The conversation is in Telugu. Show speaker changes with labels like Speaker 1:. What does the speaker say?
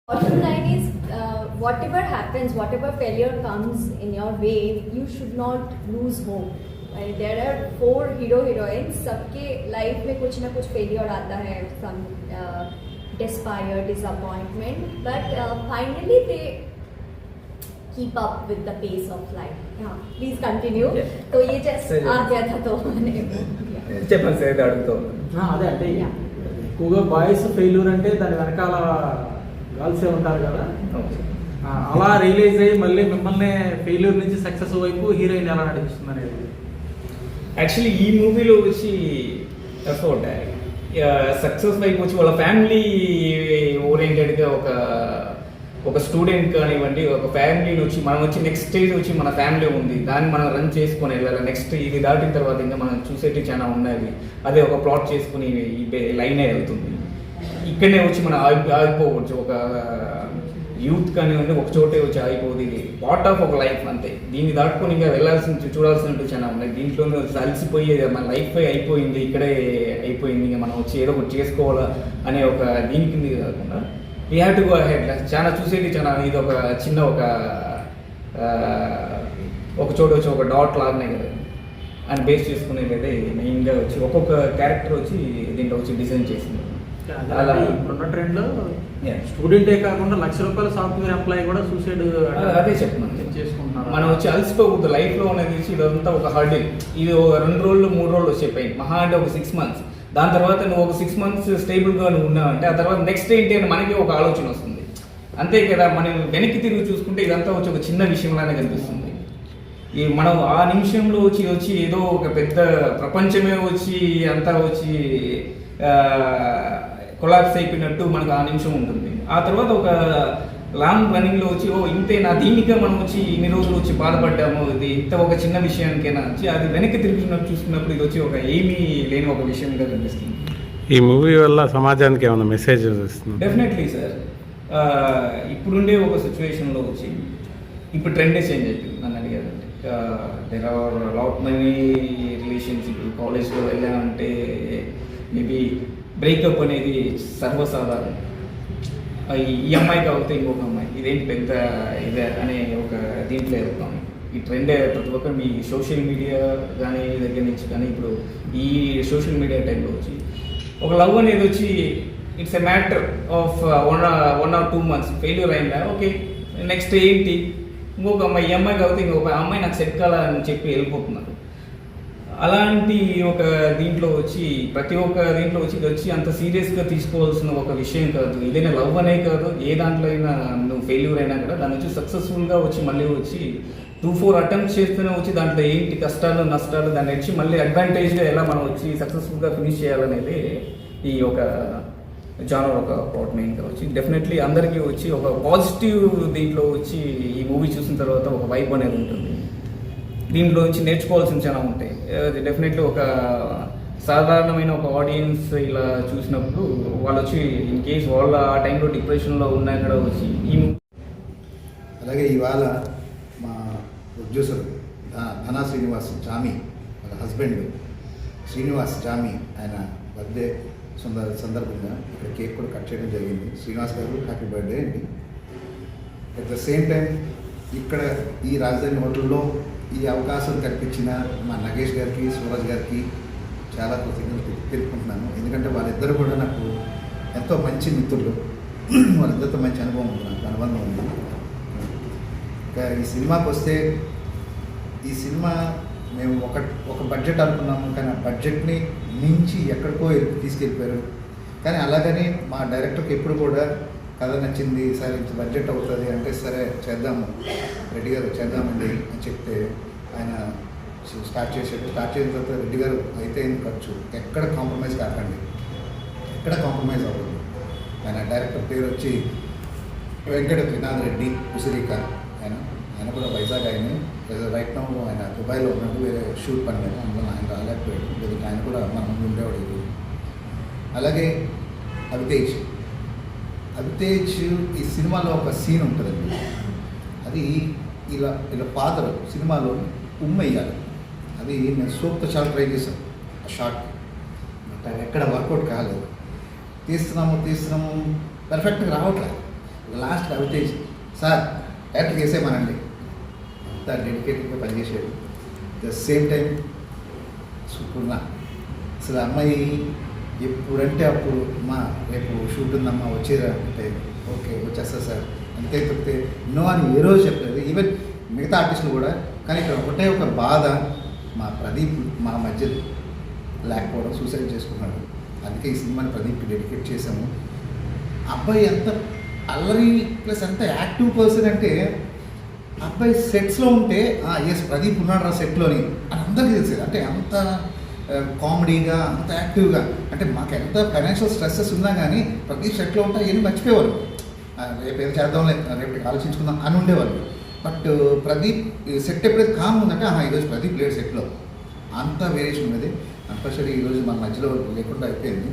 Speaker 1: Bottom line is, whatever happens, whatever failure comes in your way, you should not lose hope. Right? There are 4 hero heroines. सबके लाइफ में कुछ ना कुछ failure आता है, some despair, disappointment, but finally they keep up with the pace of life. Yeah, please continue. Yeah. तो ये just आ गया था तो मैंने
Speaker 2: చెప్పండి సార్ అడుగుతూ
Speaker 3: అదే అంటే ఎక్కువగా బాయ్స్ ఫెయిల్యూర్ అంటే దాని వెనకాల గర్ల్సే ఉంటారు కదా, అలా రియలైజ్ అయ్యి మళ్ళీ మిమ్మల్ని ఫెయిల్యూర్ నుంచి సక్సెస్ వైపు హీరోయిన్ ఎలా నడిపిస్తుంది అనేది.
Speaker 2: యాక్చువల్లీ ఈ మూవీలో వచ్చి ఎఫర్ట్ సక్సెస్ వైపు వచ్చి వాళ్ళ ఫ్యామిలీ ఓరియంటెడ్గా ఒక స్టూడెంట్ కానివ్వండి, ఒక ఫ్యామిలీని వచ్చి మనం వచ్చి నెక్స్ట్ స్టేజ్ వచ్చి మన ఫ్యామిలీ ఉంది, దాన్ని మనం రన్ చేసుకొని వెళ్ళాలి. నెక్స్ట్ ఇది దాటిన తర్వాత ఇంకా మనం చూసేటి చాలా ఉన్నాయి, అదే ఒక ప్లాట్ చేసుకుని లైనే వెళ్తుంది. ఇక్కడనే వచ్చి మనం ఆగిపోవచ్చు. ఒక యూత్ కానివ్వండి ఒక చోటే వచ్చి ఆగిపోదు. ఇది పార్ట్ ఆఫ్ ఒక లైఫ్ అంతే. దీన్ని దాటుకొని ఇంకా వెళ్ళాల్సిన చూడాల్సినట్టు చాలా ఉన్నాయి. దీంట్లోనే అలసిపోయేది మన లైఫ్ అయిపోయింది, ఇక్కడే అయిపోయింది, ఇంకా మనం వచ్చి ఏదో ఒకటి చేసుకోవాలా అనే ఒక దీని కింద కాకుండా we have to go ahead. చాలా చూసేది చాలా ఇది ఒక చిన్న ఒక చోట వచ్చి ఒక డాట్ లాగానే కదా అని బేస్ చేసుకునేది అయితే మెయిన్గా వచ్చి ఒక్కొక్క క్యారెక్టర్ వచ్చి దీంట్లో వచ్చి డిజైన్ చేసింది.
Speaker 3: అలా ఇప్పుడున్న ట్రెండ్లో స్టూడెంటే కాకుండా ₹1,00,000 సాఫ్ట్వేర్ ఎంప్లాయీ కూడా సూసైడ్
Speaker 2: అదే చెప్తున్నాను
Speaker 3: చేసుకుంటున్నారు.
Speaker 2: మనం వచ్చి అలసిపోకూడదు లైఫ్లో అనేది వచ్చి ఇదంతా ఒక హర్డిల్. ఇది 2 రోజులు 3 రోజులు వచ్చే పెయిన్, మహా అంటే ఒక 6 months. దాని తర్వాత నువ్వు ఒక 6 months స్టేబుల్గా నువ్వు ఉన్నావంటే ఆ తర్వాత నెక్స్ట్ ఏంటి అని మనకి ఒక ఆలోచన వస్తుంది. అంతే కదా, మనం వెనక్కి తిరిగి చూసుకుంటే ఇదంతా వచ్చి ఒక చిన్న విషయంలానే కనిపిస్తుంది. ఈ మనం ఆ నిమిషంలో వచ్చి ఏదో ఒక పెద్ద ప్రపంచమే వచ్చి అంతా వచ్చి కొలాప్స్ అయిపోయినట్టు మనకు ఆ నిమిషం ఉంటుంది. ఆ తర్వాత ఒక లాంగ్ రన్నింగ్లో వచ్చి ఇంతేనా, దీనిగా మనం వచ్చి ఇన్ని రోజులు వచ్చి బాధపడ్డాము, ఇది ఇంత ఒక చిన్న విషయానికైనా వచ్చి అది వెనక్కి తిరిగి చూసుకున్నప్పుడు ఇది వచ్చి ఒక ఏమీ లేని ఒక విషయంగా కనిపిస్తుంది.
Speaker 4: ఈ మూవీ వల్ల సమాజానికి ఏమైనా మెసేజ్ ఇస్తుంది?
Speaker 2: Definitely sir. ఇప్పుడుండే ఒక సిచ్యువేషన్లో వచ్చి ఇప్పుడు ట్రెండే చేంజ్ అయిపోయింది నన్ను అడిగారంటే. There are lot money relations. ఇప్పుడు కాలేజ్లో వెళ్ళామంటే మేబీ బ్రేకప్ అనేది సర్వసాధారణం. ఈ అమ్మాయికి అవుతే ఇంకొక అమ్మాయి ఇదేంటి పెద్ద ఇదే అనే ఒక దీంట్లో వెళ్తాం. ఈ ట్రెండే ప్రతి ఒక్కరు మీ సోషల్ మీడియా కానీ దగ్గర నుంచి కానీ ఇప్పుడు ఈ సోషల్ మీడియా టైంలో వచ్చి ఒక లవ్ అనేది వచ్చి it's a matter of 1 or 2 months. Failure అయిందా, ఓకే నెక్స్ట్ ఏంటి, ఇంకొక అమ్మాయి, ఈ అమ్మాయికి అవుతే ఇంకొక అమ్మాయి నాకు సెట్ కాలని చెప్పి వెళ్ళిపోతున్నారు. అలాంటి ఒక దీంట్లో వచ్చి ప్రతి ఒక్క దీంట్లో వచ్చి ఇది వచ్చి అంత సీరియస్గా తీసుకోవాల్సిన ఒక విషయం కాదు. ఏదైనా లవ్ అనే కాదు, ఏ దాంట్లో అయినా నువ్వు ఫెయిల్యూర్ అయినా కూడా దాన్ని వచ్చి సక్సెస్ఫుల్గా వచ్చి మళ్ళీ వచ్చి 2-4 attempts చేస్తూనే వచ్చి దాంట్లో ఏంటి కష్టాలు నష్టాలు దాన్ని వచ్చి మళ్ళీ అడ్వాంటేజ్గా ఎలా మనం వచ్చి సక్సెస్ఫుల్గా ఫినిష్ చేయాలనేది ఈ ఒక జానర్ ఒక పార్ట్ మెయిన్గా వచ్చి డెఫినెట్లీ అందరికీ వచ్చి ఒక పాజిటివ్ దీంట్లో వచ్చి ఈ మూవీ చూసిన తర్వాత ఒక వైబ్ అనేది ఉంటుంది. దీంట్లో నుంచి నేర్చుకోవాల్సిన చాలా ఉంటాయి. అది డెఫినెట్లీ ఒక సాధారణమైన ఒక ఆడియన్స్ ఇలా చూసినప్పుడు వాళ్ళు వచ్చి ఇన్ కేస్ వాళ్ళ ఆ టైంలో డిప్రెషన్లో ఉన్నా కూడా వచ్చి ఈ
Speaker 5: అలాగే ఇవాళ మా ప్రొడ్యూసర్ ధనా శ్రీనివాస్ జామి వాళ్ళ హస్బెండ్ శ్రీనివాస్ జామి ఆయన బర్త్డే సందర్భంగా ఇక్కడ కేక్ కూడా కట్ చేయడం జరిగింది. శ్రీనివాస్ గారు హ్యాపీ బర్త్డే అండి. అట్ ద సేమ్ టైం ఇక్కడ ఈ రాజధాని హోటల్లో ఈ అవకాశం కల్పించిన మా నగేష్ గారికి సూరజ్ గారికి చాలా కృతజ్ఞతలు తెలుపుకుంటున్నాను. ఎందుకంటే వాళ్ళిద్దరు కూడా నాకు ఎంతో మంచి మిత్రులు, వాళ్ళిద్దరితో మంచి అనుభవం ఉంది, నాకు అనుబంధం ఉంది. ఇంకా ఈ సినిమాకి వస్తే ఈ సినిమా మేము ఒక బడ్జెట్ అనుకున్నాము, కానీ ఆ బడ్జెట్ని మించి ఎక్కడికో తీసుకెళ్ళిపోయారు. కానీ అలాగని మా డైరెక్టర్కి ఎప్పుడు కూడా కథ నచ్చింది, సరే ఇంత బడ్జెట్ అవుతుంది అంటే సరే చేద్దాము, రెడ్డి గారు చేద్దామండి అని చెప్తే ఆయన స్టార్ట్ చేసాడు. స్టార్ట్ చేసిన తర్వాత రెడ్డి గారు అయితే ఖర్చు ఎక్కడ కాంప్రమైజ్ కాకండి, ఎక్కడ కాంప్రమైజ్ అవ్వదు. ఆయన డైరెక్టర్ పేరు వచ్చి వెంకట త్రినాథ్ రెడ్డి ఉసిరిక. ఆయన కూడా వైజాగ్. రైట్ నౌ ఆయన దుబాయ్లో ఉన్నట్టు వేరే షూట్ పని మీద అందులో ఆయన రాలేకపోయాడు, లేదంటే ఆయన కూడా మన ముందు ఉండేవాడు. అలాగే అభితేజ్ ఈ సినిమాలో ఒక సీన్ ఉంటుందండి, అది ఇలా ఫాదర్ సినిమాలో ఉమ్మయ్యాలి. అది నేను సూప్తో చాలా ట్రై చేశాను ఆ షార్ట్, బట్ అది ఎక్కడ వర్కౌట్ కాలేదు. తీస్తున్నాము పర్ఫెక్ట్గా రావట్లేదు. లాస్ట్ రవితేజ్ సార్ డైరెక్ట్గా వేసేయమనండి, అంత డెడికేటెడ్గా పనిచేసాడు. ద సేమ్ టైం సుపూర్ణ, అసలు అమ్మాయి ఎప్పుడంటే అప్పుడు మా రేపు షూట్ ఉందమ్మా వచ్చేరా అంటే ఓకే వచ్చేస్తా సార్ అంతే తప్పితే నో అని ఏ రోజు చెప్పలేదు. ఈవెన్ మిగతా ఆర్టిస్టులు కూడా. కానీ ఇక్కడ ఒకటే ఒక బాధ, మా ప్రదీప్ మా మధ్య లేకపోవడం, సూసైడ్ చేసుకున్నాడు. అందుకే ఈ సినిమాని ప్రదీప్కి డెడికేట్ చేశాము. అబ్బాయి ఎంత అల్లరి ప్లస్ ఎంత యాక్టివ్ పర్సన్ అంటే, అబ్బాయి సెట్స్లో ఉంటే ఎస్ ప్రదీప్ ఉన్నాడు రా సెట్లోని అని అందరికీ తెలిసేది. అంటే అంత కామెడీగా, అంత యాక్టివ్గా. అంటే మాకు ఎంత ఫైనాన్షియల్ స్ట్రెస్సెస్ ఉన్నా కానీ ప్రదీప్ సెట్లో ఉంటే ఏమి మర్చిపోయేవారు. రేపు ఏం చేద్దాంలే, రేపు ఆలోచించుకుందాం అని ఉండేవాళ్ళు. బట్ ప్రదీప్ సెట్ ఎప్పుడైతే కామ్ ఉందంటే ఈరోజు ప్రదీప్ లేడు సెట్లో, అంత వేరియేషన్ ఉన్నది. అన్ఫార్చునేట్లీ ఈరోజు మన మధ్యలో లేకుండా అయిపోయింది.